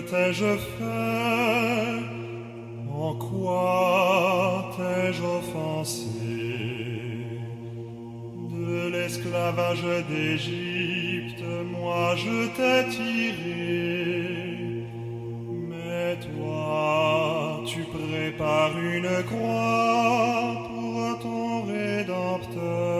t'ai-je fait? En quoi t'ai-je offensé? De l'esclavage d'Égypte, moi je t'ai tiré. Mais toi, tu prépares une croix pour ton Rédempteur.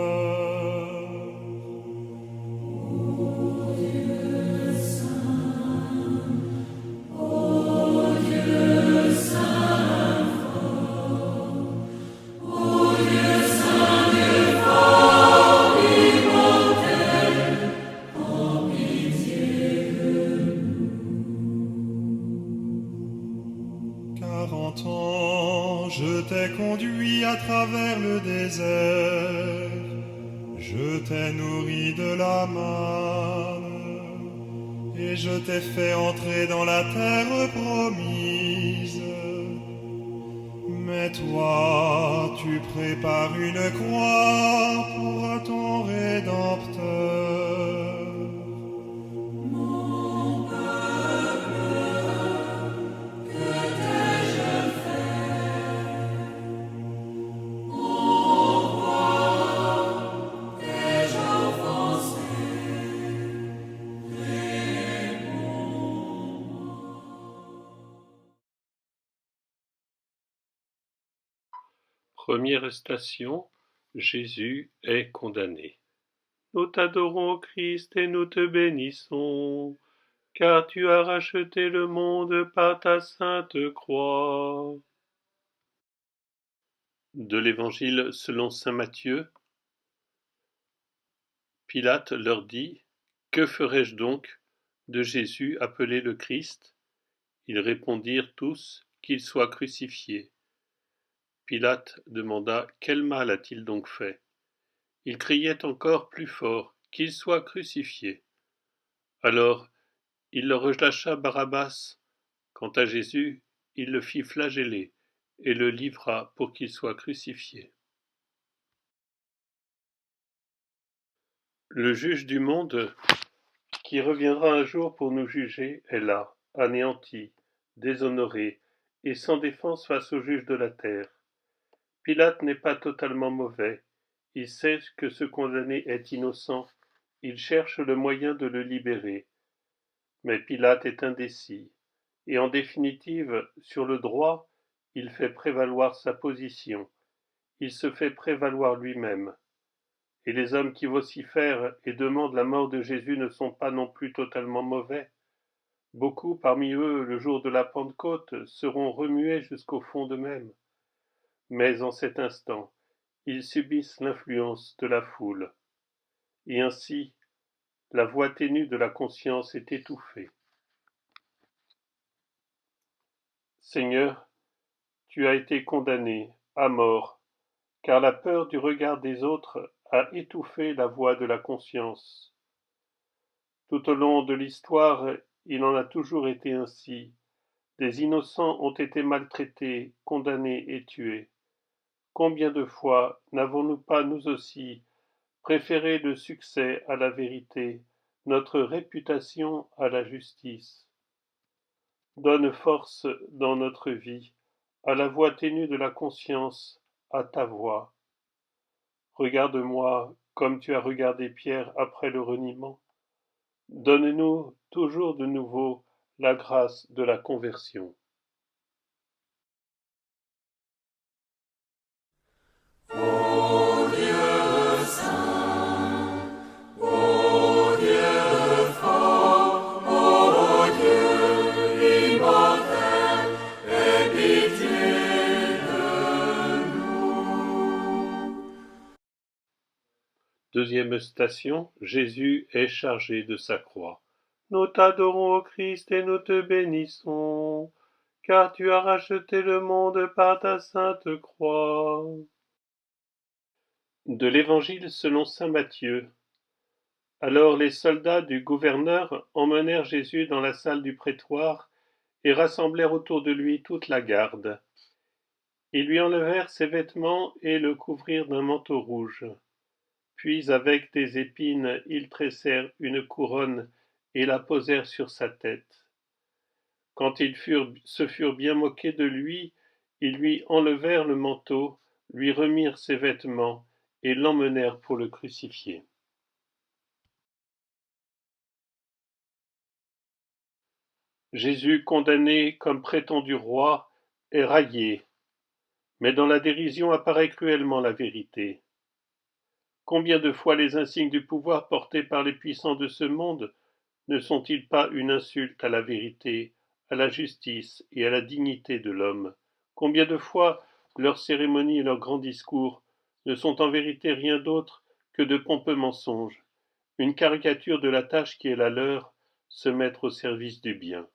Je t'ai conduit à travers le désert, je t'ai nourri de la manne, et je t'ai fait entrer dans la terre promise. Mais toi, tu prépares une croix pour ton Rédempteur. Première station, Jésus est condamné. Nous t'adorons, Christ, et nous te bénissons, car tu as racheté le monde par ta sainte croix. De l'Évangile selon saint Matthieu, Pilate leur dit : « Que ferai-je donc de Jésus appelé le Christ ? » Ils répondirent tous : « Qu'il soit crucifié. » Pilate demanda : « Quel mal a-t-il donc fait ?» Ils criaient encore plus fort : « Qu'il soit crucifié. » Alors il leur relâcha Barabbas. Quant à Jésus, il le fit flageller et le livra pour qu'il soit crucifié. Le juge du monde, qui reviendra un jour pour nous juger, est là, anéanti, déshonoré et sans défense face au juge de la terre. Pilate n'est pas totalement mauvais. Il sait que ce condamné est innocent. Il cherche le moyen de le libérer. Mais Pilate est indécis. Et en définitive, sur le droit, il fait prévaloir sa position. Il se fait prévaloir lui-même. Et les hommes qui vocifèrent et demandent la mort de Jésus ne sont pas non plus totalement mauvais. Beaucoup parmi eux, le jour de la Pentecôte, seront remués jusqu'au fond d'eux-mêmes. Mais en cet instant, ils subissent l'influence de la foule. Et ainsi, la voix ténue de la conscience est étouffée. Seigneur, tu as été condamné à mort, car la peur du regard des autres a étouffé la voix de la conscience. Tout au long de l'histoire, il en a toujours été ainsi. Des innocents ont été maltraités, condamnés et tués. Combien de fois n'avons-nous pas, nous aussi, préféré le succès à la vérité, notre réputation à la justice ? Donne force dans notre vie à la voix ténue de la conscience, à ta voix. Regarde-moi comme tu as regardé Pierre après le reniement. Donne-nous toujours de nouveau la grâce de la conversion. Ô Dieu saint, ô Dieu fort, ô Dieu immortel, aie pitié de nous. Deuxième station, Jésus est chargé de sa croix. Nous t'adorons, ô Christ, et nous te bénissons, car tu as racheté le monde par ta sainte croix. De l'Évangile selon saint Matthieu. Alors les soldats du gouverneur emmenèrent Jésus dans la salle du prétoire et rassemblèrent autour de lui toute la garde. Ils lui enlevèrent ses vêtements et le couvrirent d'un manteau rouge. Puis avec des épines ils tressèrent une couronne et la posèrent sur sa tête. Quand ils se furent bien moqués de lui, ils lui enlevèrent le manteau, lui remirent ses vêtements, et l'emmenèrent pour le crucifier. Jésus, condamné comme prétendu roi, est raillé, mais dans la dérision apparaît cruellement la vérité. Combien de fois les insignes du pouvoir portés par les puissants de ce monde ne sont-ils pas une insulte à la vérité, à la justice et à la dignité de l'homme? Combien de fois leurs cérémonies et leurs grands discours ne sont en vérité rien d'autre que de pompeux mensonges, une caricature de la tâche qui est la leur, se mettre au service du bien.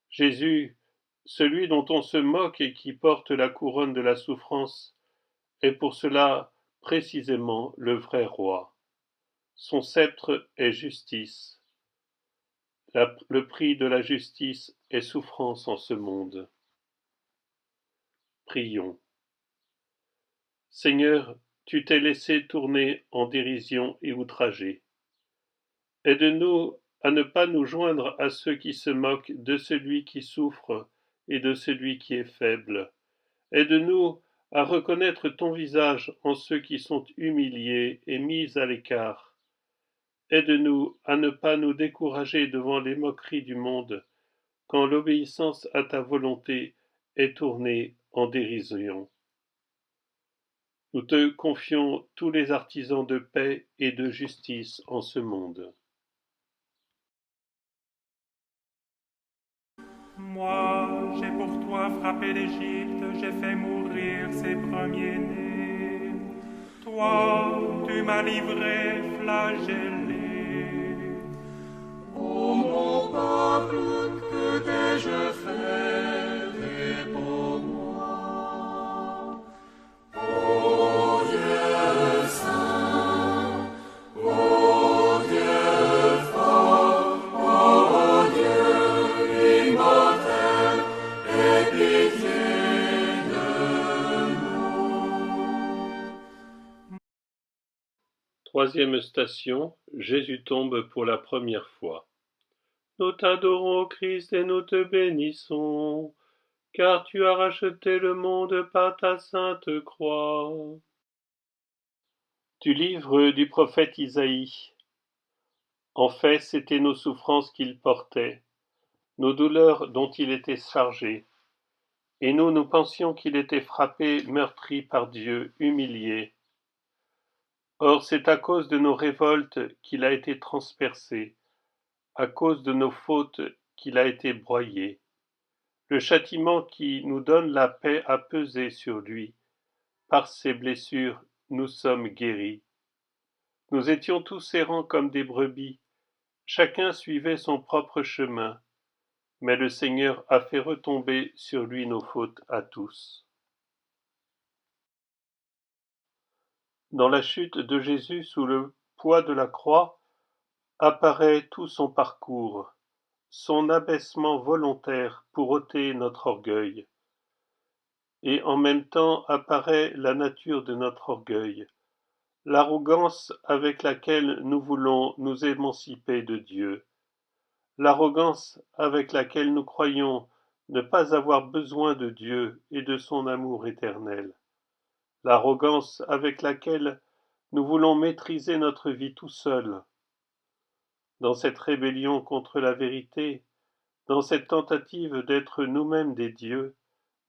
Jésus, celui dont on se moque et qui porte la couronne de la souffrance, est pour cela précisément le vrai roi. Son sceptre est justice. Le prix de la justice est souffrance en ce monde. Prions. Seigneur, tu t'es laissé tourner en dérision et outragé. Aide-nous à ne pas nous joindre à ceux qui se moquent de celui qui souffre et de celui qui est faible. Aide-nous à reconnaître ton visage en ceux qui sont humiliés et mis à l'écart. Aide-nous à ne pas nous décourager devant les moqueries du monde, quand l'obéissance à ta volonté est tournée en dérision. Nous te confions tous les artisans de paix et de justice en ce monde. Moi, j'ai pour toi frappé l'Égypte, j'ai fait mourir ses premiers-nés. Toi, tu m'as livré flagellé. Ô mon peuple, que t'ai-je fait, réponds-moi. Ô Dieu saint, ô Dieu fort, ô Dieu immortel, aie pitié de nous. Troisième station, Jésus tombe pour la première fois. Nous t'adorons, Christ, et nous te bénissons, car tu as racheté le monde par ta sainte croix. Du livre du prophète Isaïe. En fait, c'étaient nos souffrances qu'il portait, nos douleurs dont il était chargé. Et nous pensions qu'il était frappé, meurtri par Dieu, humilié. Or, c'est à cause de nos révoltes qu'il a été transpercé, à cause de nos fautes qu'il a été broyé. Le châtiment qui nous donne la paix a pesé sur lui. Par ses blessures, nous sommes guéris. Nous étions tous errants comme des brebis. Chacun suivait son propre chemin. Mais le Seigneur a fait retomber sur lui nos fautes à tous. Dans la chute de Jésus sous le poids de la croix, apparaît tout son parcours, son abaissement volontaire pour ôter notre orgueil. Et en même temps apparaît la nature de notre orgueil, l'arrogance avec laquelle nous voulons nous émanciper de Dieu, l'arrogance avec laquelle nous croyons ne pas avoir besoin de Dieu et de son amour éternel, l'arrogance avec laquelle nous voulons maîtriser notre vie tout seuls. Dans cette rébellion contre la vérité, dans cette tentative d'être nous-mêmes des dieux,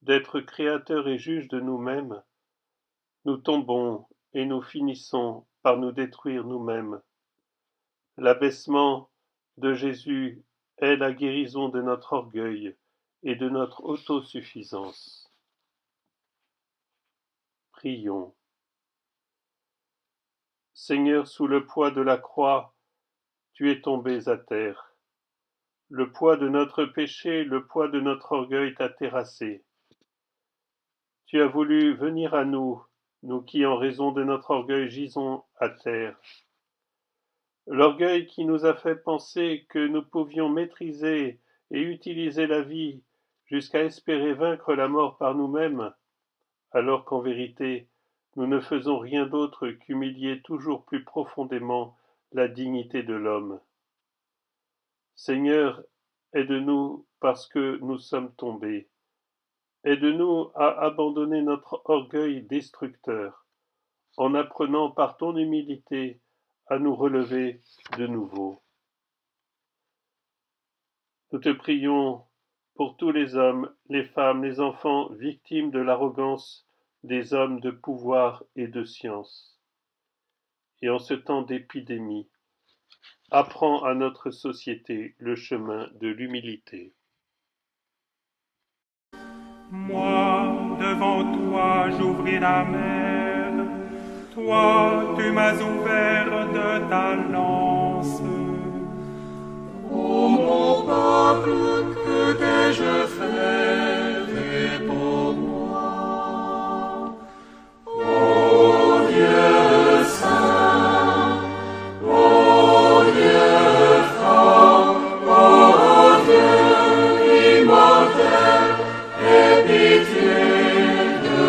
d'être créateurs et juges de nous-mêmes, nous tombons et nous finissons par nous détruire nous-mêmes. L'abaissement de Jésus est la guérison de notre orgueil et de notre autosuffisance. Prions. Seigneur, sous le poids de la croix, tu es tombé à terre. Le poids de notre péché, le poids de notre orgueil t'a terrassé. Tu as voulu venir à nous, nous qui, en raison de notre orgueil, gisons à terre. L'orgueil qui nous a fait penser que nous pouvions maîtriser et utiliser la vie jusqu'à espérer vaincre la mort par nous-mêmes, alors qu'en vérité, nous ne faisons rien d'autre qu'humilier toujours plus profondément la dignité de l'homme. Seigneur, Aide-nous parce que nous sommes tombés. Aide-nous à abandonner notre orgueil destructeur, en apprenant par ton humilité à nous relever de nouveau. Nous te prions pour tous les hommes, les femmes, les enfants victimes de l'arrogance des hommes de pouvoir et de science. Et en ce temps d'épidémie, apprends à notre société le chemin de l'humilité. Moi, devant toi, j'ouvris la mer. Toi, tu m'as ouvert de ta lance. Ô mon peuple, que t'ai-je fait pour moi? Ô Dieu saint, ô Dieu fort, ô Dieu immortel, aie pitié de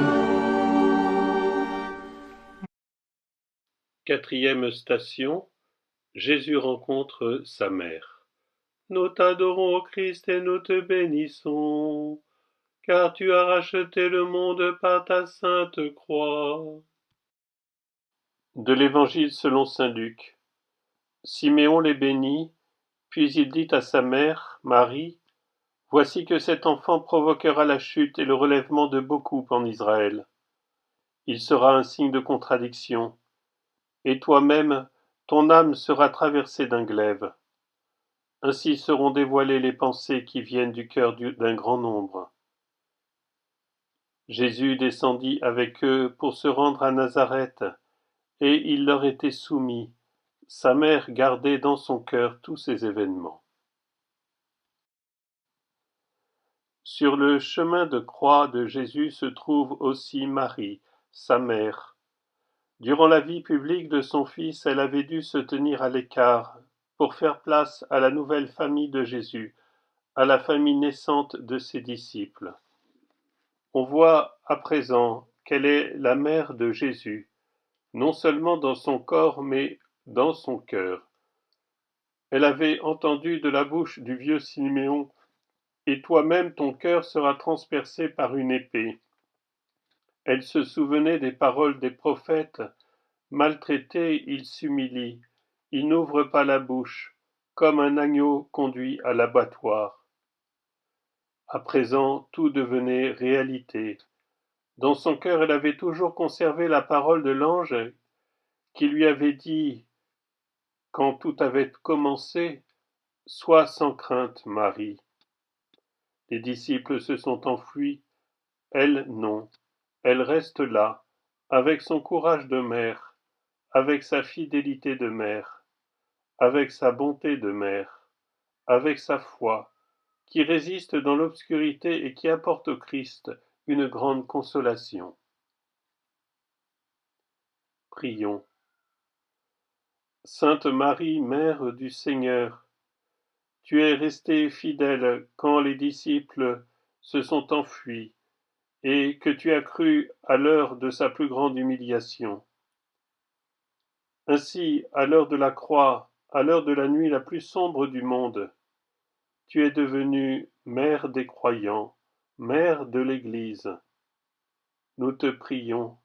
nous. Quatrième station, Jésus rencontre sa mère. Nous t'adorons, Christ, et nous te bénissons, car tu as racheté le monde par ta sainte croix. De l'Évangile selon saint Luc. Siméon les bénit, puis il dit à sa mère, Marie, « Voici que cet enfant provoquera la chute et le relèvement de beaucoup en Israël. Il sera un signe de contradiction, et toi-même, ton âme sera traversée d'un glaive. Ainsi seront dévoilées les pensées qui viennent du cœur d'un grand nombre. » Jésus descendit avec eux pour se rendre à Nazareth, et il leur était soumis. Sa mère gardait dans son cœur tous ces événements. Sur le chemin de croix de Jésus se trouve aussi Marie, sa mère. Durant la vie publique de son fils, elle avait dû se tenir à l'écart pour faire place à la nouvelle famille de Jésus, à la famille naissante de ses disciples. On voit à présent qu'elle est la mère de Jésus, non seulement dans son corps, mais dans son cœur. Elle avait entendu de la bouche du vieux Siméon, « Et toi-même ton cœur sera transpercé par une épée. » Elle se souvenait des paroles des prophètes, « Maltraité, il s'humilie, il n'ouvre pas la bouche, comme un agneau conduit à l'abattoir. » À présent, tout devenait réalité. Dans son cœur, elle avait toujours conservé la parole de l'ange qui lui avait dit, quand tout avait commencé, « Sois sans crainte, Marie. » Les disciples se sont enfuis, elle non. Elle reste là, avec son courage de mère, avec sa fidélité de mère, avec sa bonté de mère, avec sa foi, qui résiste dans l'obscurité et qui apporte au Christ une grande consolation. Prions. Sainte Marie, Mère du Seigneur, tu es restée fidèle quand les disciples se sont enfuis et que tu as cru à l'heure de sa plus grande humiliation. Ainsi, à l'heure de la croix, à l'heure de la nuit la plus sombre du monde, tu es devenue Mère des croyants, Mère de l'Église. Nous te prions,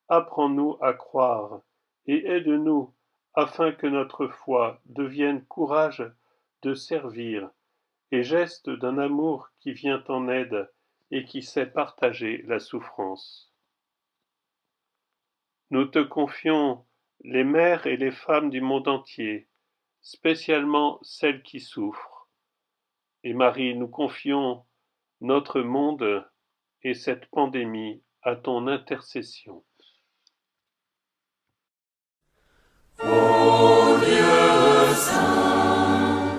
apprends-nous à croire et aide-nous afin que notre foi devienne courage de servir et geste d'un amour qui vient en aide et qui sait partager la souffrance. Nous te confions les mères et les femmes du monde entier, spécialement celles qui souffrent. Et Marie, nous confions notre monde et cette pandémie à ton intercession. Ô Dieu saint,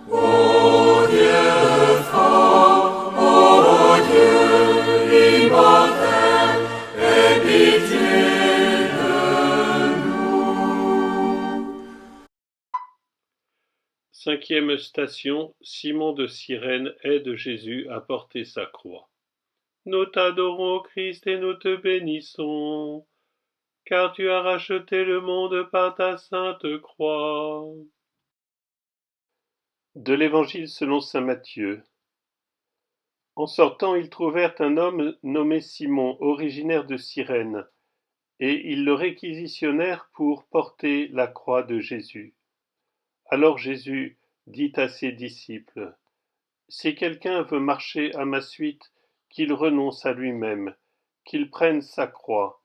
ô Dieu fort, ô Dieu immortel, aie pitié de nous. Cinquième station, Simon de Cyrène aide Jésus à porter sa croix. Nous t'adorons, Christ, et nous te bénissons, car tu as racheté le monde par ta sainte croix. De l'Évangile selon saint Matthieu. En sortant, ils trouvèrent un homme nommé Simon, originaire de Cyrène, et ils le réquisitionnèrent pour porter la croix de Jésus. Alors Jésus dit à ses disciples, « Si quelqu'un veut marcher à ma suite, qu'il renonce à lui-même, qu'il prenne sa croix,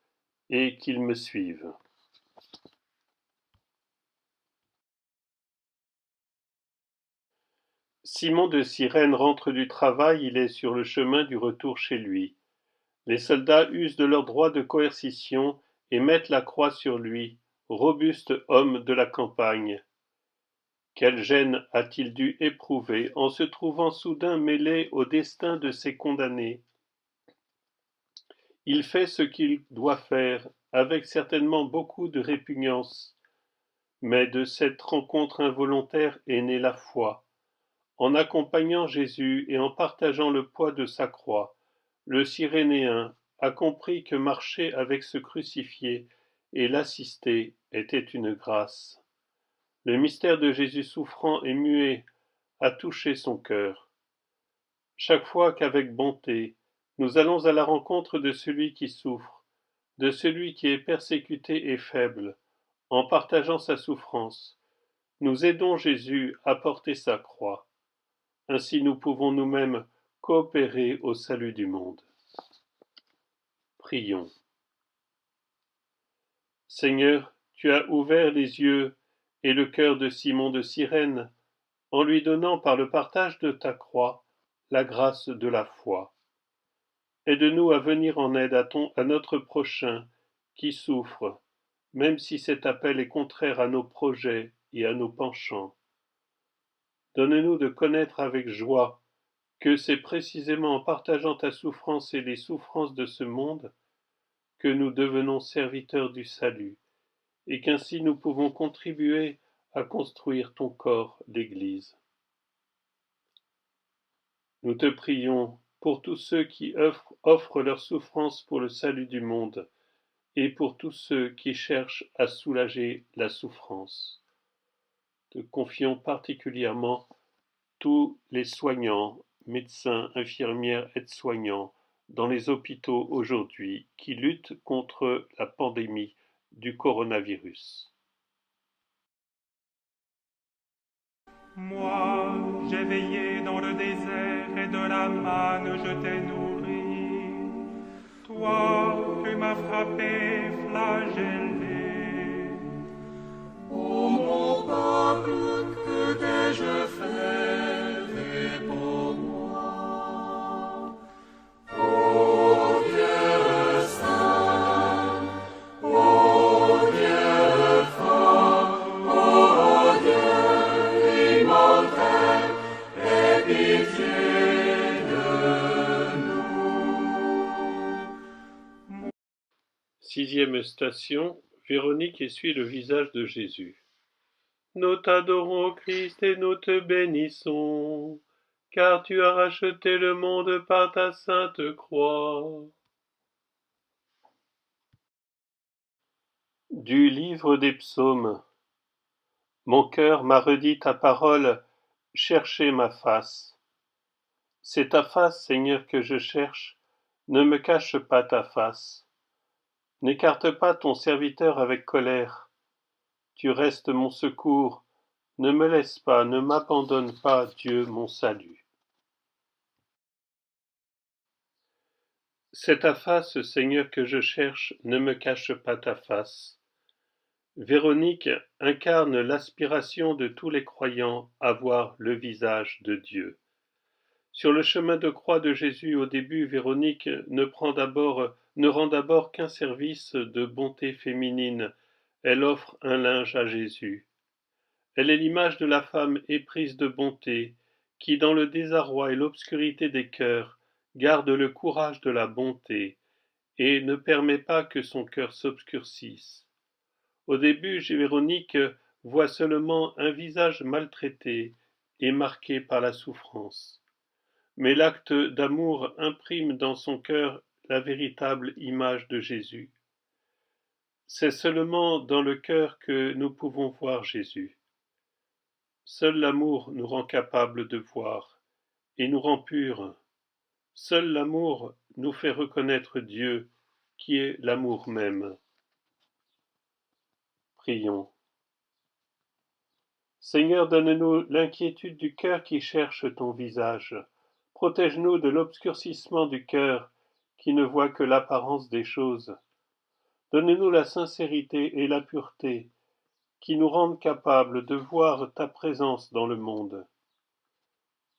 et qu'il me suive. » Simon de Cyrène rentre du travail, il est sur le chemin du retour chez lui. Les soldats usent de leur droit de coercition et mettent la croix sur lui, robuste homme de la campagne. Quelle gêne a-t-il dû éprouver en se trouvant soudain mêlé au destin de ses condamnés. Il fait ce qu'il doit faire, avec certainement beaucoup de répugnance. Mais de cette rencontre involontaire est née la foi. En accompagnant Jésus et en partageant le poids de sa croix, le Cyrénéen a compris que marcher avec ce crucifié et l'assister était une grâce. Le mystère de Jésus souffrant et muet a touché son cœur. Chaque fois qu'avec bonté, nous allons à la rencontre de celui qui souffre, de celui qui est persécuté et faible, en partageant sa souffrance, nous aidons Jésus à porter sa croix. Ainsi nous pouvons nous-mêmes coopérer au salut du monde. Prions. Seigneur, tu as ouvert les yeux et le cœur de Simon de Cyrène, en lui donnant par le partage de ta croix la grâce de la foi. Aide-nous à venir en aide à notre prochain qui souffre, même si cet appel est contraire à nos projets et à nos penchants. Donne-nous de connaître avec joie que c'est précisément en partageant ta souffrance et les souffrances de ce monde que nous devenons serviteurs du salut, et qu'ainsi nous pouvons contribuer à construire ton corps, l'Église. Nous te prions pour tous ceux qui offrent leur souffrance pour le salut du monde, et pour tous ceux qui cherchent à soulager la souffrance. Te confions particulièrement tous les soignants, médecins, infirmières, aides-soignants, dans les hôpitaux aujourd'hui qui luttent contre la pandémie du coronavirus. Moi, j'ai veillé dans le désert et de la manne je t'ai nourri. Toi, tu m'as frappé, flagellé. Ô mon peuple, que t'ai-je fait pour moi? Ô Dieu saint, ô Dieu fort, ô Dieu immortel, aie pitié de nous. 6e station, Véronique essuie le visage de Jésus. Nous t'adorons, Christ, et nous te bénissons, car tu as racheté le monde par ta sainte croix. Du livre des psaumes. Mon cœur m'a redit ta parole, cherchez ma face. C'est ta face, Seigneur, que je cherche, ne me cache pas ta face. N'écarte pas ton serviteur avec colère. Tu restes mon secours, ne me laisse pas, ne m'abandonne pas, Dieu mon salut. C'est ta face, Seigneur, que je cherche, ne me cache pas ta face. Véronique incarne l'aspiration de tous les croyants à voir le visage de Dieu. Sur le chemin de croix de Jésus, au début, Véronique ne rend d'abord qu'un service de bonté féminine. Elle offre un linge à Jésus. Elle est l'image de la femme éprise de bonté, qui, dans le désarroi et l'obscurité des cœurs, garde le courage de la bonté et ne permet pas que son cœur s'obscurcisse. Au début, Véronique voit seulement un visage maltraité et marqué par la souffrance. Mais l'acte d'amour imprime dans son cœur la véritable image de Jésus. C'est seulement dans le cœur que nous pouvons voir Jésus. Seul l'amour nous rend capables de voir et nous rend purs. Seul l'amour nous fait reconnaître Dieu, qui est l'amour même. Prions. Seigneur, donne-nous l'inquiétude du cœur qui cherche ton visage. Protège-nous de l'obscurcissement du cœur qui ne voit que l'apparence des choses. Donne-nous la sincérité et la pureté qui nous rendent capables de voir ta présence dans le monde.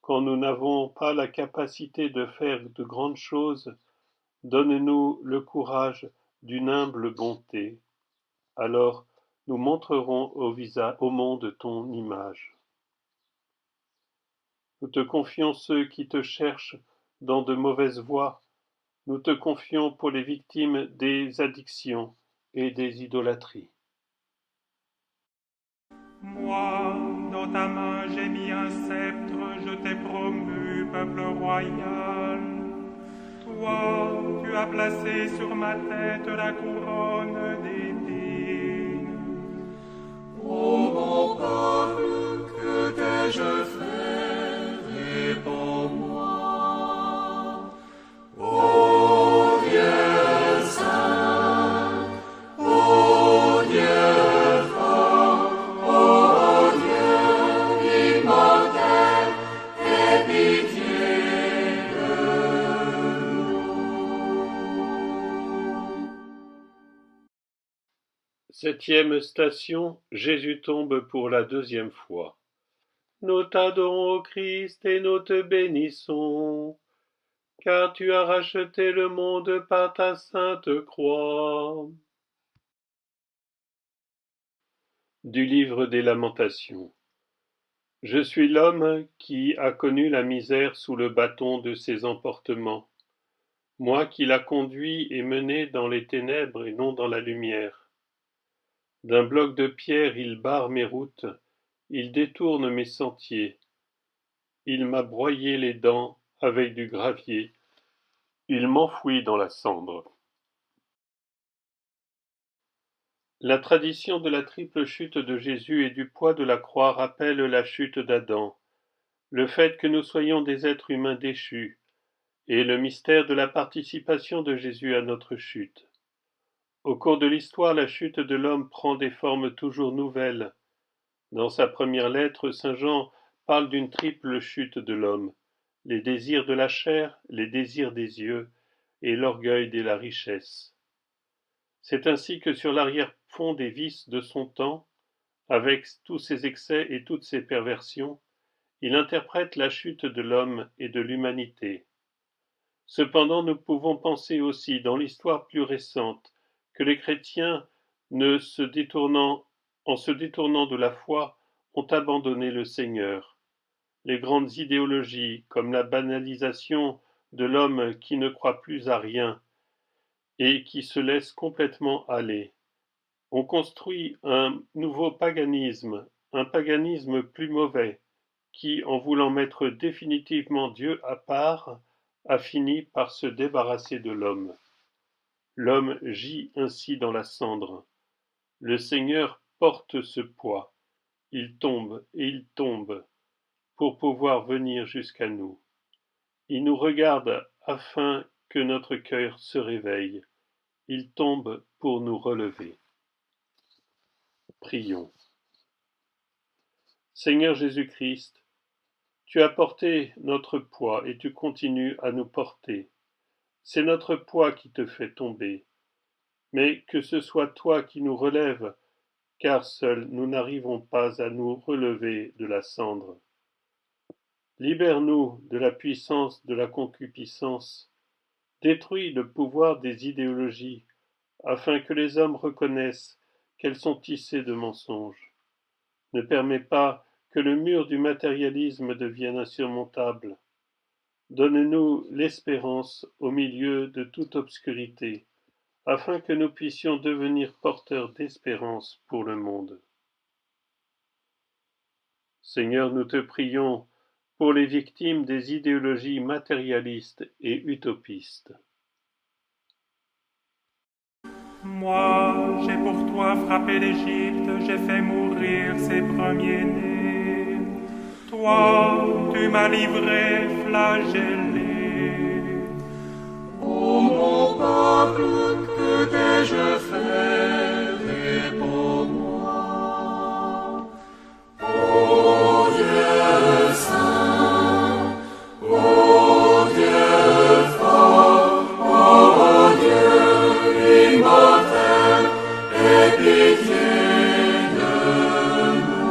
Quand nous n'avons pas la capacité de faire de grandes choses, donne-nous le courage d'une humble bonté. Alors, nous montrerons au monde ton image. Nous te confions ceux qui te cherchent dans de mauvaises voies. Nous te confions pour les victimes des addictions et des idolâtries. Moi, dans ta main j'ai mis un sceptre, je t'ai promu peuple royal. Toi, tu as placé sur ma tête la couronne d'épines. Ô mon peuple, que t'ai-je fait, réponds-moi. Ô Dieu saint, ô Dieu fort, ô Dieu immortel, aie pitié de nous. 7e station, Jésus tombe pour la 2e fois. Nous t'adorons, ô Christ, et nous te bénissons, car tu as racheté le monde par ta sainte croix. Du livre des Lamentations. Je suis l'homme qui a connu la misère sous le bâton de ses emportements, moi qui l'a conduit et mené dans les ténèbres et non dans la lumière. D'un bloc de pierre il barre mes routes, il détourne mes sentiers. Il m'a broyé les dents avec du gravier, il m'enfouit dans la cendre. La tradition de la triple chute de Jésus et du poids de la croix rappelle la chute d'Adam, le fait que nous soyons des êtres humains déchus, et le mystère de la participation de Jésus à notre chute. Au cours de l'histoire, la chute de l'homme prend des formes toujours nouvelles. Dans sa première lettre, saint Jean parle d'une triple chute de l'homme, les désirs de la chair, les désirs des yeux et l'orgueil de la richesse. C'est ainsi que sur l'arrière-fond des vices de son temps, avec tous ses excès et toutes ses perversions, il interprète la chute de l'homme et de l'humanité. Cependant, nous pouvons penser aussi, dans l'histoire plus récente, que les chrétiens, en se détournant de la foi, ont abandonné le Seigneur. Les grandes idéologies, comme la banalisation de l'homme qui ne croit plus à rien et qui se laisse complètement aller, ont construit un nouveau paganisme, un paganisme plus mauvais, qui, en voulant mettre définitivement Dieu à part, a fini par se débarrasser de l'homme. L'homme gît ainsi dans la cendre. Le Seigneur porte ce poids. Il tombe et il tombe pour pouvoir venir jusqu'à nous. Il nous regarde afin que notre cœur se réveille. Il tombe pour nous relever. Prions. Seigneur Jésus-Christ, tu as porté notre poids et tu continues à nous porter. C'est notre poids qui te fait tomber. Mais que ce soit toi qui nous relèves, car seuls nous n'arrivons pas à nous relever de la cendre. Libère-nous de la puissance de la concupiscence. Détruis le pouvoir des idéologies, afin que les hommes reconnaissent qu'elles sont tissées de mensonges. Ne permets pas que le mur du matérialisme devienne insurmontable. Donne-nous l'espérance au milieu de toute obscurité, afin que nous puissions devenir porteurs d'espérance pour le monde. Seigneur, nous te prions pour les victimes des idéologies matérialistes et utopistes. Moi, j'ai pour toi frappé l'Égypte, j'ai fait mourir ses premiers-nés. Toi, tu m'as livré flagellé. Ô mon peuple, que t'ai-je fait, réponds-moi. Ô Dieu saint, ô Dieu fort, ô Dieu immortel, aie pitié de nous.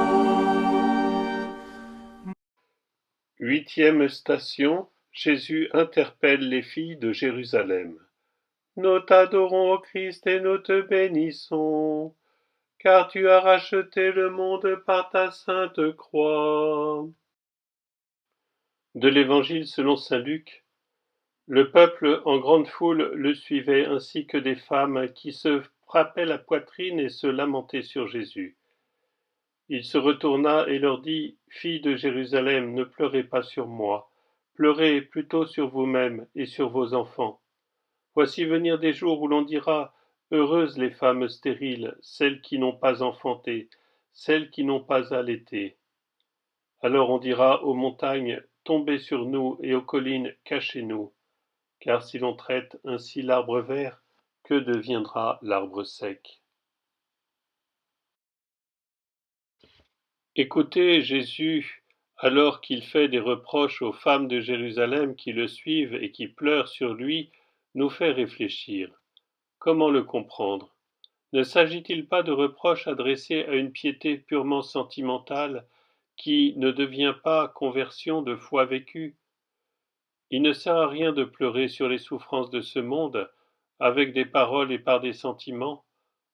8e station, Jésus interpelle les filles de Jérusalem. Nous t'adorons, ô Christ, et nous te bénissons, car tu as racheté le monde par ta sainte croix. De l'Évangile selon saint Luc. Le peuple en grande foule le suivait, ainsi que des femmes qui se frappaient la poitrine et se lamentaient sur Jésus. Il se retourna et leur dit, « Filles de Jérusalem, ne pleurez pas sur moi, pleurez plutôt sur vous-mêmes et sur vos enfants. Voici venir des jours où l'on dira, heureuses les femmes stériles, celles qui n'ont pas enfanté, celles qui n'ont pas allaité. Alors on dira aux montagnes, tombez sur nous, et aux collines, cachez-nous. Car si l'on traite ainsi l'arbre vert, que deviendra l'arbre sec ?» Écoutez Jésus, alors qu'il fait des reproches aux femmes de Jérusalem qui le suivent et qui pleurent sur lui, nous fait réfléchir. Comment le comprendre? Ne s'agit-il pas de reproches adressés à une piété purement sentimentale qui ne devient pas conversion de foi vécue? Il ne sert à rien de pleurer sur les souffrances de ce monde avec des paroles et par des sentiments,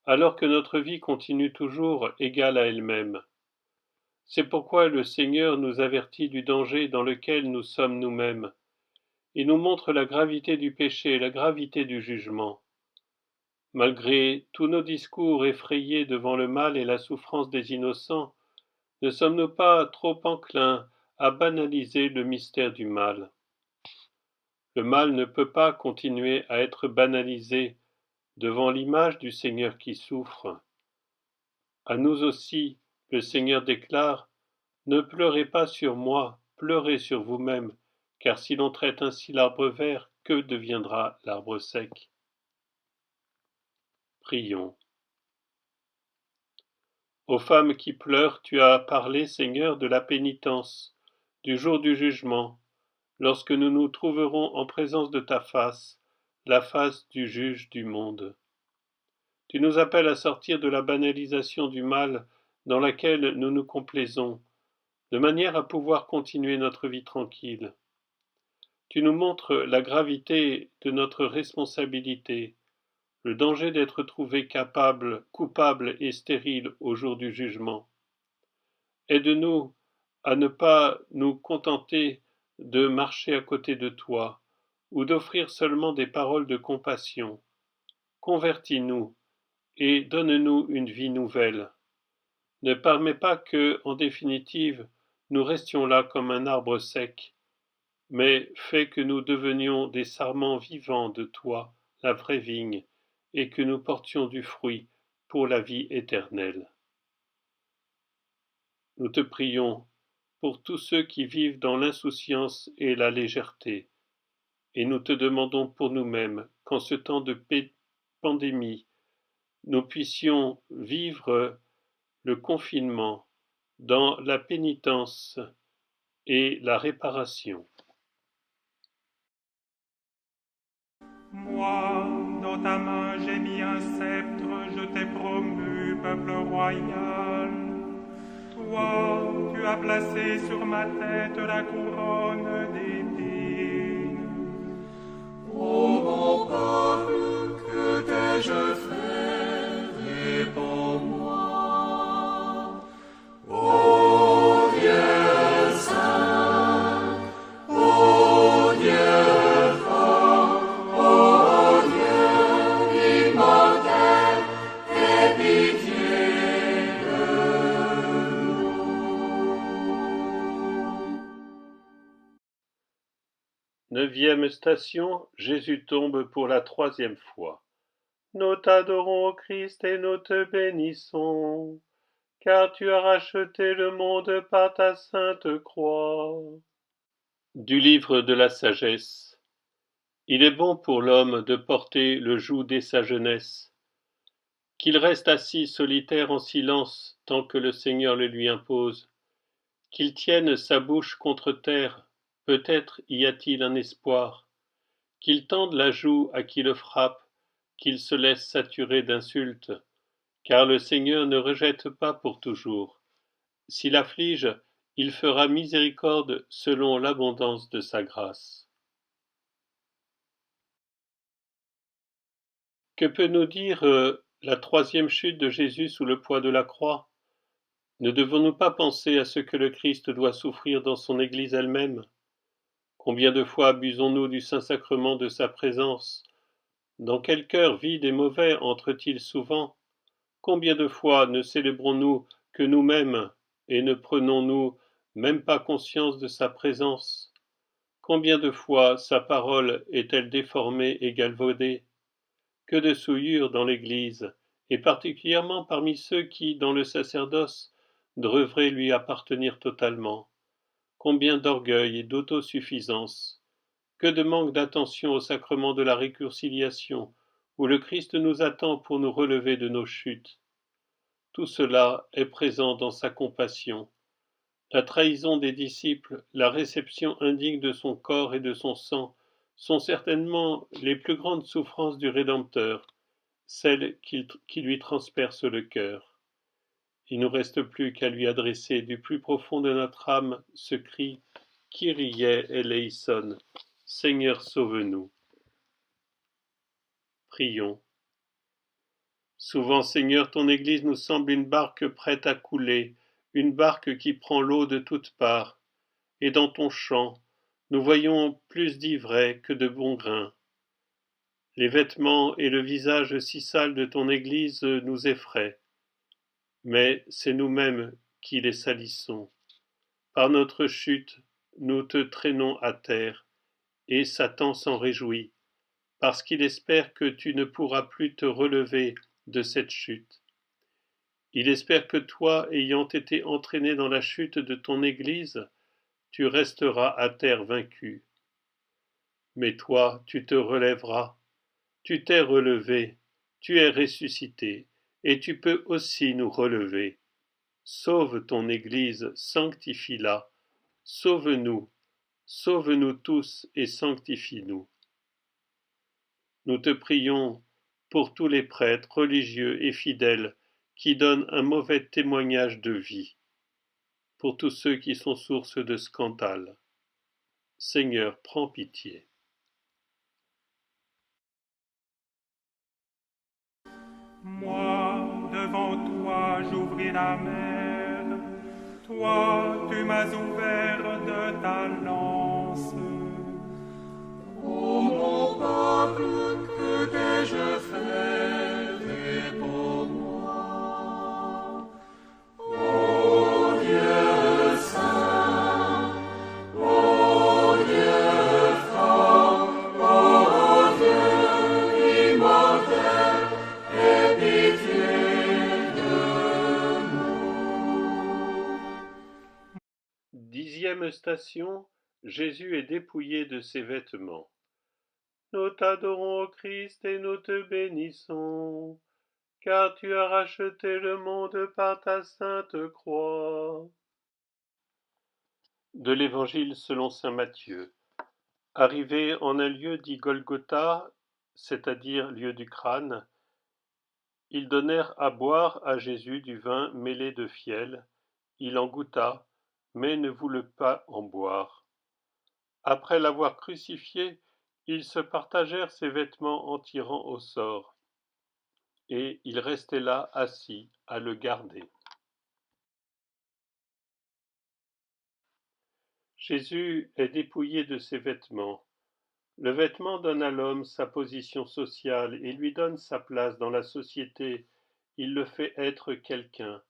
alors que notre vie continue toujours égale à elle-même. C'est pourquoi le Seigneur nous avertit du danger dans lequel nous sommes nous-mêmes. Il nous montre la gravité du péché, la gravité du jugement. Malgré tous nos discours effrayés devant le mal et la souffrance des innocents, ne sommes-nous pas trop enclins à banaliser le mystère du mal? Le mal ne peut pas continuer à être banalisé devant l'image du Seigneur qui souffre. À nous aussi, le Seigneur déclare, « Ne pleurez pas sur moi, pleurez sur vous-même, car si l'on traite ainsi l'arbre vert, que deviendra l'arbre sec ?» Prions. Aux femmes qui pleurent, tu as parlé, Seigneur, de la pénitence, du jour du jugement, lorsque nous nous trouverons en présence de ta face, la face du juge du monde. Tu nous appelles à sortir de la banalisation du mal dans laquelle nous nous complaisons, de manière à pouvoir continuer notre vie tranquille. Tu nous montres la gravité de notre responsabilité, le danger d'être trouvé capable, coupable et stérile au jour du jugement. Aide-nous à ne pas nous contenter de marcher à côté de toi ou d'offrir seulement des paroles de compassion. Convertis-nous et donne-nous une vie nouvelle. Ne permets pas que, en définitive, nous restions là comme un arbre sec, mais fais que nous devenions des sarments vivants de toi, la vraie vigne, et que nous portions du fruit pour la vie éternelle. Nous te prions pour tous ceux qui vivent dans l'insouciance et la légèreté, et nous te demandons pour nous-mêmes qu'en ce temps de pandémie, nous puissions vivre le confinement dans la pénitence et la réparation. Moi, dans ta main, j'ai mis un sceptre, je t'ai promu, peuple royal. Toi, tu as placé sur ma tête la couronne d'épines. Ô mon peuple, que t'ai-je fait, réponds-moi. Ô Dieu saint, ô Dieu fort, ô Dieu immortel, aie pitié de nous. 9e station, Jésus tombe pour la 3e fois. Nous t'adorons, ô Christ, et nous te bénissons, car tu as racheté le monde par ta sainte croix. Du livre de la sagesse. Il est bon pour l'homme de porter le joug dès sa jeunesse, qu'il reste assis solitaire en silence tant que le Seigneur le lui impose, qu'il tienne sa bouche contre terre, peut-être y a-t-il un espoir, qu'il tende la joue à qui le frappe, qu'il se laisse saturer d'insultes, car le Seigneur ne rejette pas pour toujours. S'il afflige, il fera miséricorde selon l'abondance de sa grâce. Que peut nous dire la troisième chute de Jésus sous le poids de la croix? Ne devons-nous pas penser à ce que le Christ doit souffrir dans son Église elle-même? Combien de fois abusons-nous du Saint-Sacrement de sa présence? Dans quel cœur vide et mauvais entre-t-il souvent? Combien de fois ne célébrons-nous que nous-mêmes et ne prenons-nous même pas conscience de sa présence? Combien de fois sa parole est-elle déformée et galvaudée? Que de souillures dans l'Église, et particulièrement parmi ceux qui, dans le sacerdoce, devraient lui appartenir totalement. Combien d'orgueil et d'autosuffisance, que de manque d'attention au sacrement de la réconciliation, où le Christ nous attend pour nous relever de nos chutes. Tout cela est présent dans sa compassion. La trahison des disciples, la réception indigne de son corps et de son sang sont certainement les plus grandes souffrances du Rédempteur, celles qui lui transpercent le cœur. Il ne nous reste plus qu'à lui adresser du plus profond de notre âme ce cri « Kyrie eleison » « Seigneur, sauve-nous ». Prions. Souvent, Seigneur, ton Église nous semble une barque prête à couler, une barque qui prend l'eau de toutes parts. Et dans ton champ, nous voyons plus d'ivraie que de bons grains. Les vêtements et le visage si sales de ton Église nous effraient, mais c'est nous-mêmes qui les salissons. Par notre chute, nous te traînons à terre, et Satan s'en réjouit, parce qu'il espère que tu ne pourras plus te relever de cette chute. Il espère que toi, ayant été entraîné dans la chute de ton Église, tu resteras à terre vaincu. Mais toi, tu te relèveras, tu t'es relevé, tu es ressuscité, et tu peux aussi nous relever. Sauve ton Église, sanctifie-la, sauve-nous tous et sanctifie-nous. Nous te prions pour tous les prêtres, religieux et fidèles qui donnent un mauvais témoignage de vie, pour tous ceux qui sont source de scandale. Seigneur, prends pitié. Moi, devant toi, j'ouvris la mer. Toi, tu m'as ouvert de ta lance. Ô mon peuple, que t'ai-je fait pour moi? Ô Dieu saint, ô Dieu fort, ô Dieu immortel, aie pitié de nous. 10e station, Jésus est dépouillé de ses vêtements. Nous t'adorons, ô Christ, et nous te bénissons, car tu as racheté le monde par ta sainte croix. De l'Évangile selon saint Matthieu. Arrivé en un lieu dit Golgotha, c'est-à-dire lieu du crâne, ils donnèrent à boire à Jésus du vin mêlé de fiel. Il en goûta, mais ne voulut pas en boire. Après l'avoir crucifié, ils se partagèrent ses vêtements en tirant au sort, et il restait là assis à le garder. Jésus est dépouillé de ses vêtements. Le vêtement donne à l'homme sa position sociale et lui donne sa place dans la société. Il le fait être quelqu'un.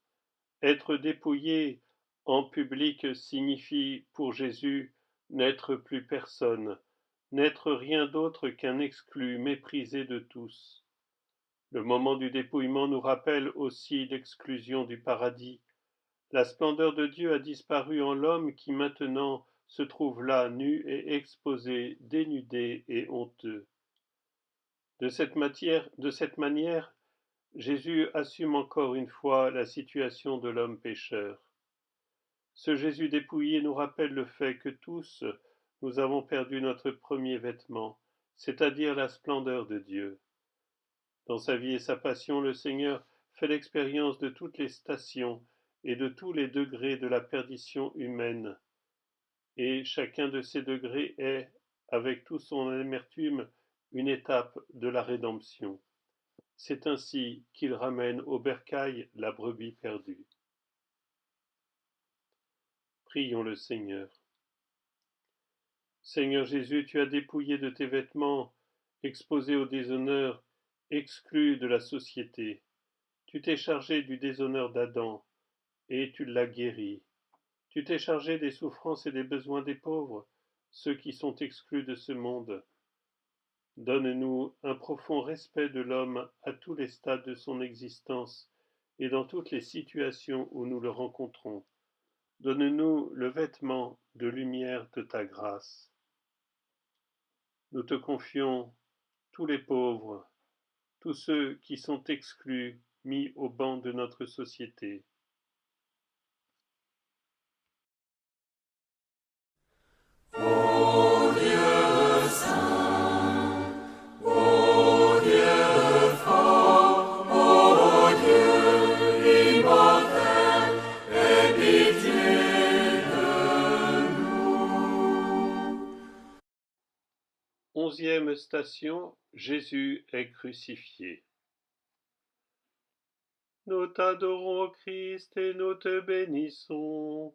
Être dépouillé en public signifie pour Jésus n'être plus personne, n'être rien d'autre qu'un exclu méprisé de tous. Le moment du dépouillement nous rappelle aussi l'exclusion du paradis. La splendeur de Dieu a disparu en l'homme qui maintenant se trouve là, nu et exposé, dénudé et honteux. De cette manière, Jésus assume encore une fois la situation de l'homme pécheur. Ce Jésus dépouillé nous rappelle le fait que tous, nous avons perdu notre premier vêtement, c'est-à-dire la splendeur de Dieu. Dans sa vie et sa passion, le Seigneur fait l'expérience de toutes les stations et de tous les degrés de la perdition humaine. Et chacun de ces degrés est, avec toute son amertume, une étape de la rédemption. C'est ainsi qu'il ramène au bercail la brebis perdue. Prions le Seigneur. Seigneur Jésus, tu as dépouillé de tes vêtements, exposé au déshonneur, exclu de la société. Tu t'es chargé du déshonneur d'Adam, et tu l'as guéri. Tu t'es chargé des souffrances et des besoins des pauvres, ceux qui sont exclus de ce monde. Donne-nous un profond respect de l'homme à tous les stades de son existence et dans toutes les situations où nous le rencontrons. Donne-nous le vêtement de lumière de ta grâce. Nous te confions tous les pauvres, tous ceux qui sont exclus, mis au banc de notre société. Ô Dieu saint, ô Dieu fort, ô Dieu immortel, aie pitié de nous. 11e station, Jésus est crucifié. Nous t'adorons, Christ, et nous te bénissons,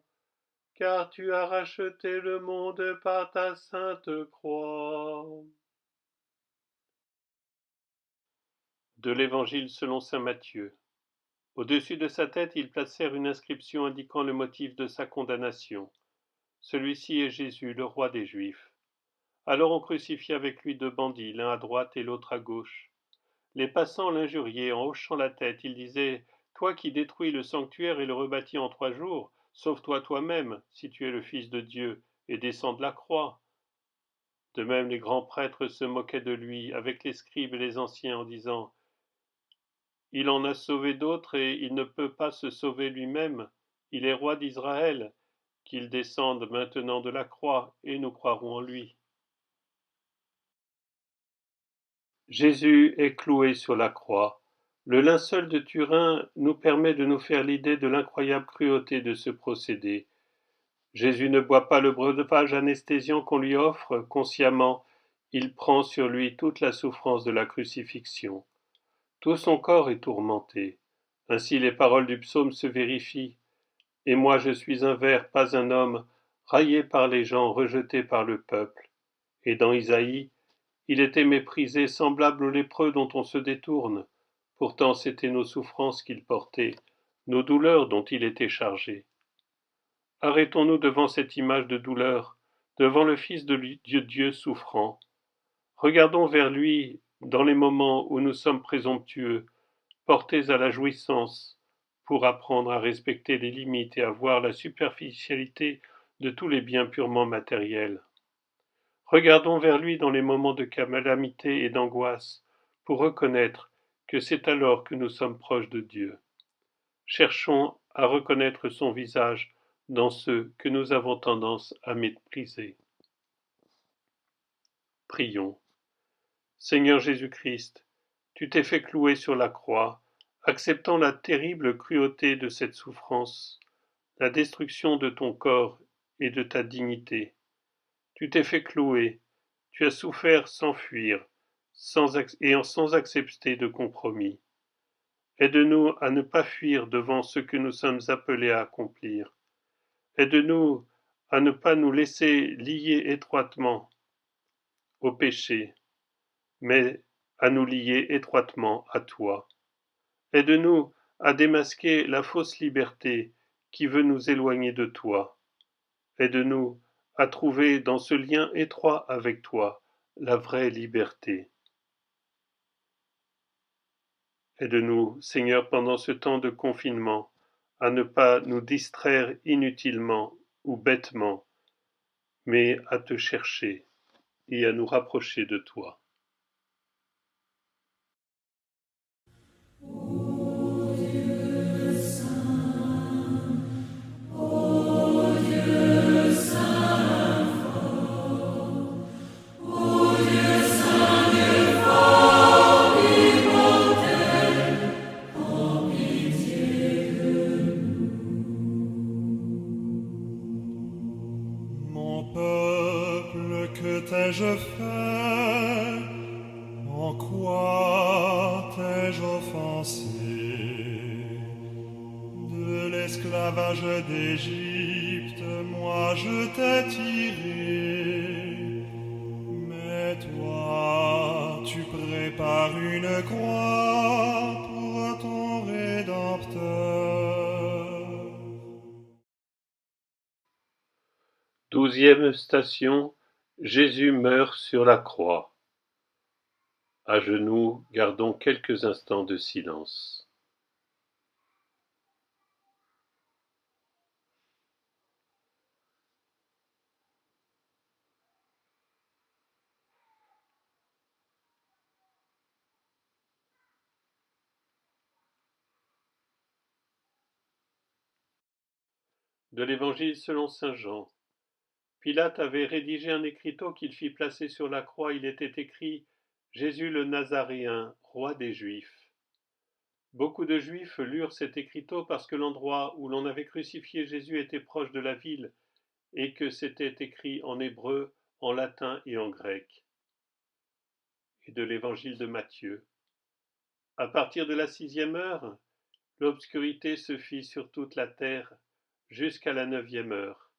car tu as racheté le monde par ta sainte croix. De l'Évangile selon saint Matthieu. Au-dessus de sa tête, ils placèrent une inscription indiquant le motif de sa condamnation. Celui-ci est Jésus, le roi des Juifs. Alors on crucifia avec lui 2 bandits, l'un à droite et l'autre à gauche. Les passants l'injuriaient en hochant la tête. Ils disaient « Toi qui détruis le sanctuaire et le rebâtis en 3 jours, sauve-toi toi-même, si tu es le Fils de Dieu, et descends de la croix. » De même, les grands prêtres se moquaient de lui, avec les scribes et les anciens, en disant « Il en a sauvé d'autres, et il ne peut pas se sauver lui-même. Il est roi d'Israël. Qu'il descende maintenant de la croix, et nous croirons en lui. » Jésus est cloué sur la croix. Le linceul de Turin nous permet de nous faire l'idée de l'incroyable cruauté de ce procédé. Jésus ne boit pas le breuvage anesthésiant qu'on lui offre, consciemment, il prend sur lui toute la souffrance de la crucifixion. Tout son corps est tourmenté. Ainsi les paroles du psaume se vérifient. « Et moi je suis un ver, pas un homme, raillé par les gens, rejeté par le peuple. » Et dans Isaïe, il était méprisé, semblable au lépreux dont on se détourne. Pourtant c'étaient nos souffrances qu'il portait, nos douleurs dont il était chargé. Arrêtons-nous devant cette image de douleur, devant le Fils de Dieu souffrant. Regardons vers lui dans les moments où nous sommes présomptueux, portés à la jouissance, pour apprendre à respecter les limites et à voir la superficialité de tous les biens purement matériels. Regardons vers lui dans les moments de calamité et d'angoisse, pour reconnaître que c'est alors que nous sommes proches de Dieu. Cherchons à reconnaître son visage dans ceux que nous avons tendance à mépriser. Prions. Seigneur Jésus-Christ, tu t'es fait clouer sur la croix, acceptant la terrible cruauté de cette souffrance, la destruction de ton corps et de ta dignité. Tu t'es fait clouer, tu as souffert sans fuir, sans accepter de compromis. Aide-nous à ne pas fuir devant ce que nous sommes appelés à accomplir. Aide-nous à ne pas nous laisser lier étroitement au péché, mais à nous lier étroitement à toi. Aide-nous à démasquer la fausse liberté qui veut nous éloigner de toi. Aide-nous à trouver dans ce lien étroit avec toi la vraie liberté. Aide-nous, Seigneur, pendant ce temps de confinement, à ne pas nous distraire inutilement ou bêtement, mais à te chercher et à nous rapprocher de toi. Mon peuple, que t'ai-je fait? En quoi t'ai-je offensé? De l'esclavage d'Égypte, moi je t'ai tiré. Mais toi, tu prépares une croix pour ton Rédempteur. 12e station, Jésus meurt sur la croix. À genoux, gardons quelques instants de silence. De l'Évangile selon saint Jean. Pilate avait rédigé un écriteau qu'il fit placer sur la croix. Il était écrit « Jésus le Nazaréen, roi des Juifs ». Beaucoup de Juifs lurent cet écriteau parce que l'endroit où l'on avait crucifié Jésus était proche de la ville et que c'était écrit en hébreu, en latin et en grec. Et de l'Évangile de Matthieu. À partir de la 6e heure, l'obscurité se fit sur toute la terre jusqu'à la 9e heure.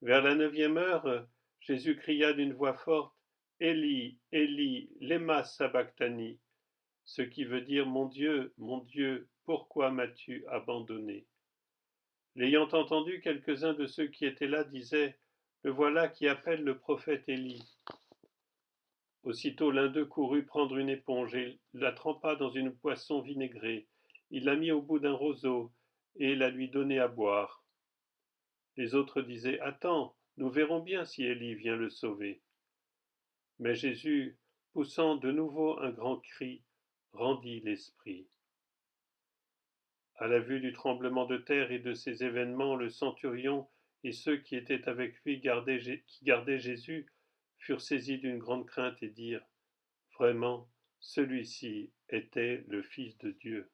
Vers la 9e heure, Jésus cria d'une voix forte « Élie, Élie, lema sabachthani », ce qui veut dire « Mon Dieu, pourquoi m'as-tu abandonné ?» L'ayant entendu, quelques-uns de ceux qui étaient là disaient « Le voilà qui appelle le prophète Élie ». Aussitôt l'un d'eux courut prendre une éponge et la trempa dans une boisson vinaigrée. Il la mit au bout d'un roseau et la lui donnait à boire. Les autres disaient « Attends, nous verrons bien si Élie vient le sauver. » Mais Jésus, poussant de nouveau un grand cri, rendit l'esprit. À la vue du tremblement de terre et de ces événements, le centurion et ceux qui étaient avec lui qui gardaient Jésus furent saisis d'une grande crainte et dirent « Vraiment, celui-ci était le Fils de Dieu. »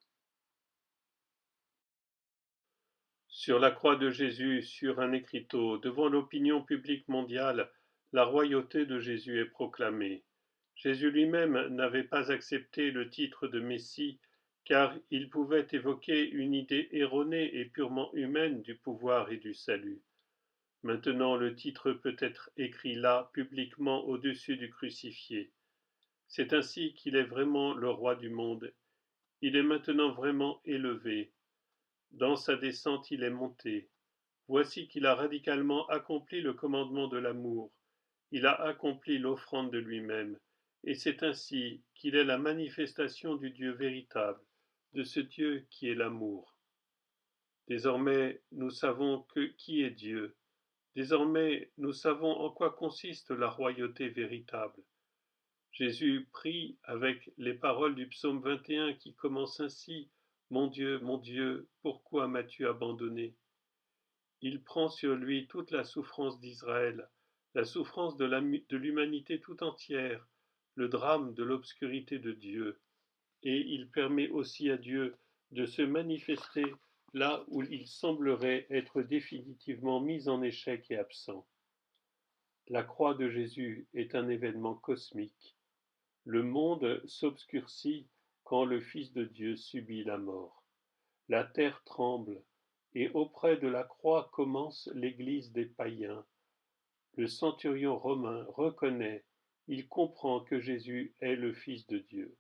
Sur la croix de Jésus, sur un écriteau, devant l'opinion publique mondiale, la royauté de Jésus est proclamée. Jésus lui-même n'avait pas accepté le titre de Messie, car il pouvait évoquer une idée erronée et purement humaine du pouvoir et du salut. Maintenant, le titre peut être écrit là, publiquement, au-dessus du crucifié. C'est ainsi qu'il est vraiment le roi du monde. Il est maintenant vraiment élevé. Dans sa descente, il est monté. Voici qu'il a radicalement accompli le commandement de l'amour. Il a accompli l'offrande de lui-même. Et c'est ainsi qu'il est la manifestation du Dieu véritable, de ce Dieu qui est l'amour. Désormais, nous savons qui est Dieu. Désormais, nous savons en quoi consiste la royauté véritable. Jésus prie avec les paroles du psaume 21 qui commence ainsi « Mon Dieu, pourquoi m'as-tu abandonné ?» Il prend sur lui toute la souffrance d'Israël, la souffrance de l'humanité tout entière, le drame de l'obscurité de Dieu, et il permet aussi à Dieu de se manifester là où il semblerait être définitivement mis en échec et absent. La croix de Jésus est un événement cosmique. Le monde s'obscurcit quand le Fils de Dieu subit la mort. La terre tremble, et auprès de la croix commence l'Église des païens. Le centurion romain reconnaît, il comprend que Jésus est le Fils de Dieu.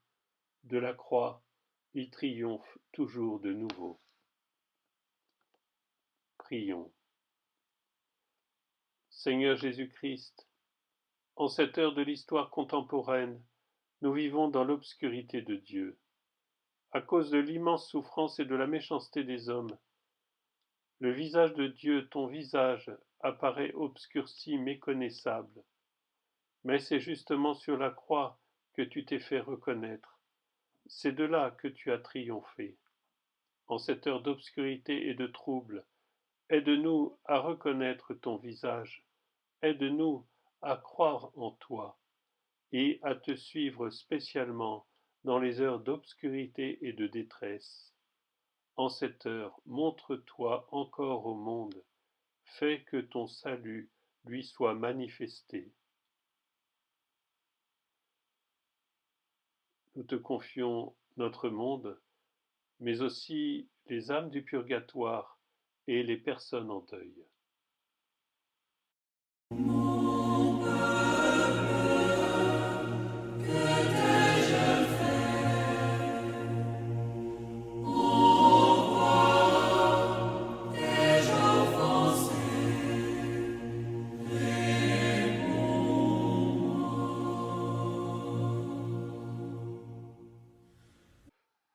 De la croix, il triomphe toujours de nouveau. Prions. Seigneur Jésus-Christ, en cette heure de l'histoire contemporaine, nous vivons dans l'obscurité de Dieu. à cause de l'immense souffrance et de la méchanceté des hommes. Le visage de Dieu, ton visage, apparaît obscurci, méconnaissable. Mais c'est justement sur la croix que tu t'es fait reconnaître. C'est de là que tu as triomphé. En cette heure d'obscurité et de trouble, aide-nous à reconnaître ton visage. Aide-nous à croire en toi et à te suivre spécialement dans les heures d'obscurité et de détresse. En cette heure, montre-toi encore au monde, fais que ton salut lui soit manifesté. Nous te confions notre monde, mais aussi les âmes du purgatoire et les personnes en deuil.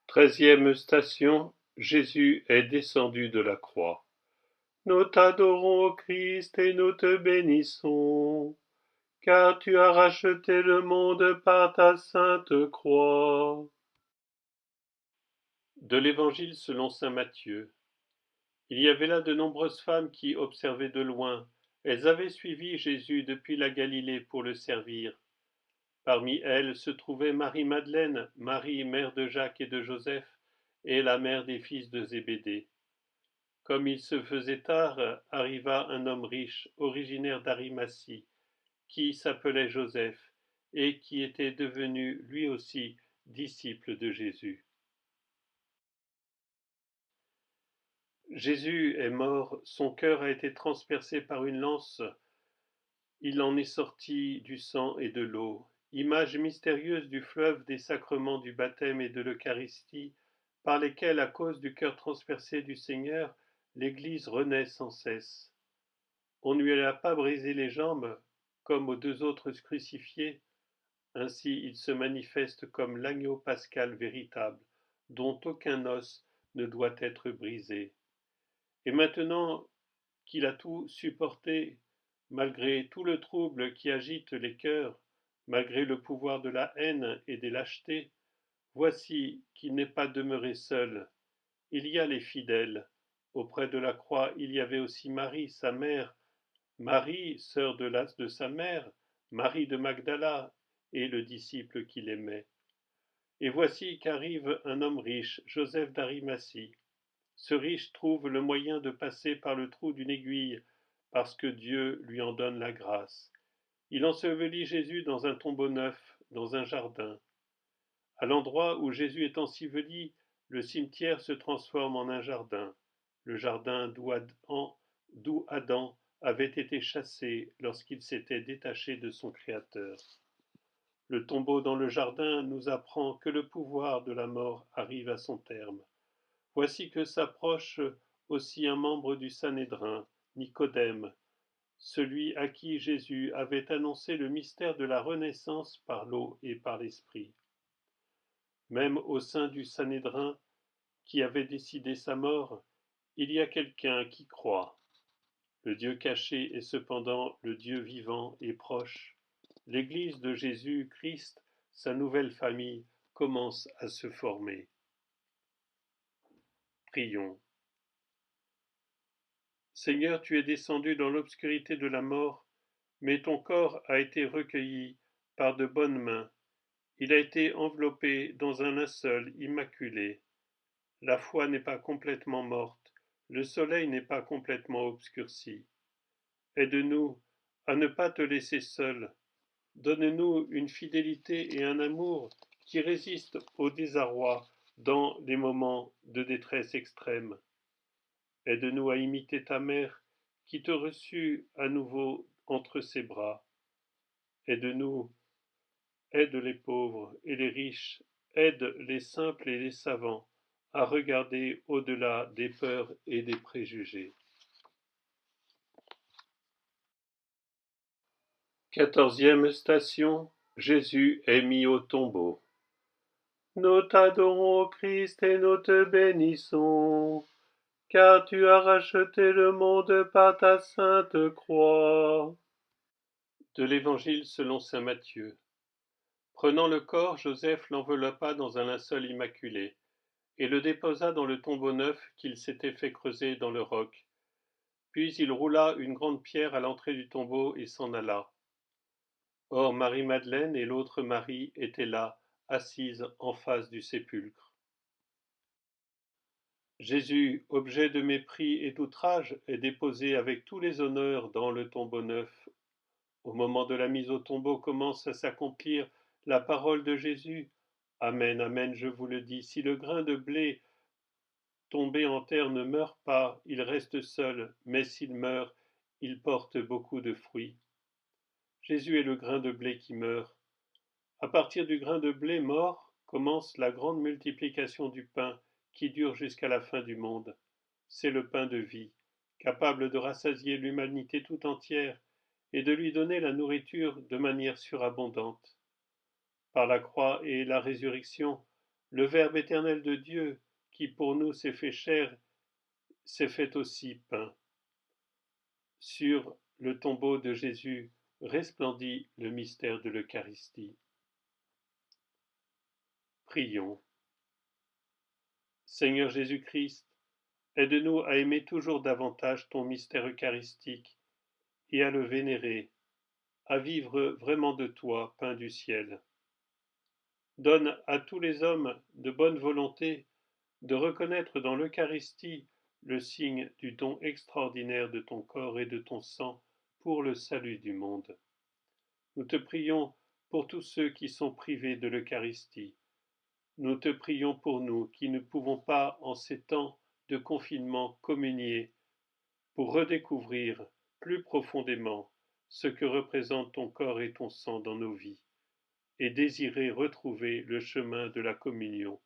Treizième station, Jésus est descendu de la croix. Nous t'adorons, ô Christ, et nous te bénissons, car tu as racheté le monde par ta sainte croix. De l'Évangile selon saint Matthieu. Il y avait là de nombreuses femmes qui observaient de loin. Elles avaient suivi Jésus depuis la Galilée pour le servir. Parmi elles se trouvait Marie-Madeleine, Marie, mère de Jacques et de Joseph, et la mère des fils de Zébédée. Comme il se faisait tard, arriva un homme riche, originaire d'Arimathie, qui s'appelait Joseph, et qui était devenu lui aussi disciple de Jésus. Jésus est mort, son cœur a été transpercé par une lance, il en est sorti du sang et de l'eau, image mystérieuse du fleuve des sacrements du baptême et de l'Eucharistie, par lesquels, à cause du cœur transpercé du Seigneur, l'Église renaît sans cesse. On ne lui a pas brisé les jambes, comme aux deux autres crucifiés, ainsi il se manifeste comme l'agneau pascal véritable, dont aucun os ne doit être brisé. Et maintenant qu'il a tout supporté, malgré tout le trouble qui agite les cœurs, malgré le pouvoir de la haine et des lâchetés, voici qu'il n'est pas demeuré seul. Il y a les fidèles. Auprès de la croix, il y avait aussi Marie, sa mère, Marie, sœur de sa mère, Marie de Magdala, et le disciple qu'il aimait. Et voici qu'arrive un homme riche, Joseph d'Arimathie. Ce riche trouve le moyen de passer par le trou d'une aiguille, parce que Dieu lui en donne la grâce. Il ensevelit Jésus dans un tombeau neuf, dans un jardin. À l'endroit où Jésus est enseveli, le cimetière se transforme en un jardin, le jardin d'où Adam avait été chassé lorsqu'il s'était détaché de son Créateur. Le tombeau dans le jardin nous apprend que le pouvoir de la mort arrive à son terme. Voici que s'approche aussi un membre du Sanhédrin, Nicodème, celui à qui Jésus avait annoncé le mystère de la renaissance par l'eau et par l'Esprit. Même au sein du Sanhédrin qui avait décidé sa mort, il y a quelqu'un qui croit. Le Dieu caché est cependant le Dieu vivant et proche. L'Église de Jésus-Christ, sa nouvelle famille, commence à se former. Prions. Seigneur, tu es descendu dans l'obscurité de la mort, mais ton corps a été recueilli par de bonnes mains. Il a été enveloppé dans un linceul immaculé. La foi n'est pas complètement morte, le soleil n'est pas complètement obscurci. Aide-nous à ne pas te laisser seul. Donne-nous une fidélité et un amour qui résistent au désarroi dans les moments de détresse extrême. Aide-nous à imiter ta mère qui te reçut à nouveau entre ses bras. Aide-nous, aide les pauvres et les riches, aide les simples et les savants à regarder au-delà des peurs et des préjugés. 14e station, Jésus est mis au tombeau. Nous t'adorons, ô Christ, et nous te bénissons, car tu as racheté le monde par ta sainte croix. De l'Évangile selon saint Matthieu. Prenant le corps, Joseph l'enveloppa dans un linceul immaculé, et le déposa dans le tombeau neuf qu'il s'était fait creuser dans le roc. Puis il roula une grande pierre à l'entrée du tombeau et s'en alla. Or Marie-Madeleine et l'autre Marie étaient là, assises en face du sépulcre. Jésus, objet de mépris et d'outrage, est déposé avec tous les honneurs dans le tombeau neuf. Au moment de la mise au tombeau commence à s'accomplir la parole de Jésus. Amen, amen, je vous le dis, si le grain de blé tombé en terre ne meurt pas, il reste seul, mais s'il meurt, il porte beaucoup de fruits. Jésus est le grain de blé qui meurt. À partir du grain de blé mort commence la grande multiplication du pain qui dure jusqu'à la fin du monde. C'est le pain de vie, capable de rassasier l'humanité tout entière et de lui donner la nourriture de manière surabondante. Par la croix et la résurrection, le Verbe éternel de Dieu, qui pour nous s'est fait chair, s'est fait aussi pain. Sur le tombeau de Jésus resplendit le mystère de l'Eucharistie. Prions. Seigneur Jésus-Christ, aide-nous à aimer toujours davantage ton mystère eucharistique et à le vénérer, à vivre vraiment de toi, pain du ciel. Donne à tous les hommes de bonne volonté de reconnaître dans l'Eucharistie le signe du don extraordinaire de ton corps et de ton sang pour le salut du monde. Nous te prions pour tous ceux qui sont privés de l'Eucharistie. Nous te prions pour nous qui ne pouvons pas, en ces temps de confinement, communier, pour redécouvrir plus profondément ce que représentent ton corps et ton sang dans nos vies, et désirer retrouver le chemin de la communion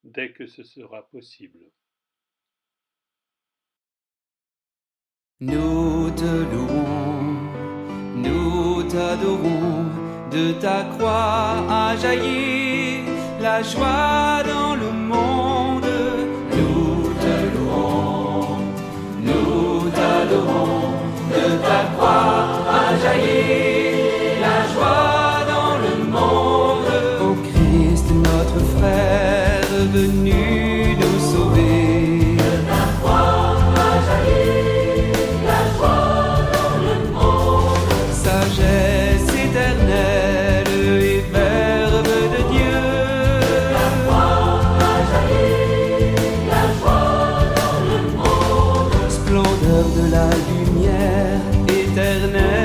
dès que ce sera possible. Nous te louons, nous t'adorons, de ta croix a jailli la joie dans le monde. Nous te louons, nous t'adorons, de ta croix a jailli la joie dans le monde. Ô Christ, notre frère, venu nous sauver, de ta croix a jailli la joie dans le monde. Sagesse éternelle et Verbe de Dieu, de ta croix a jailli la joie dans le monde. Splendeur de la lumière éternelle,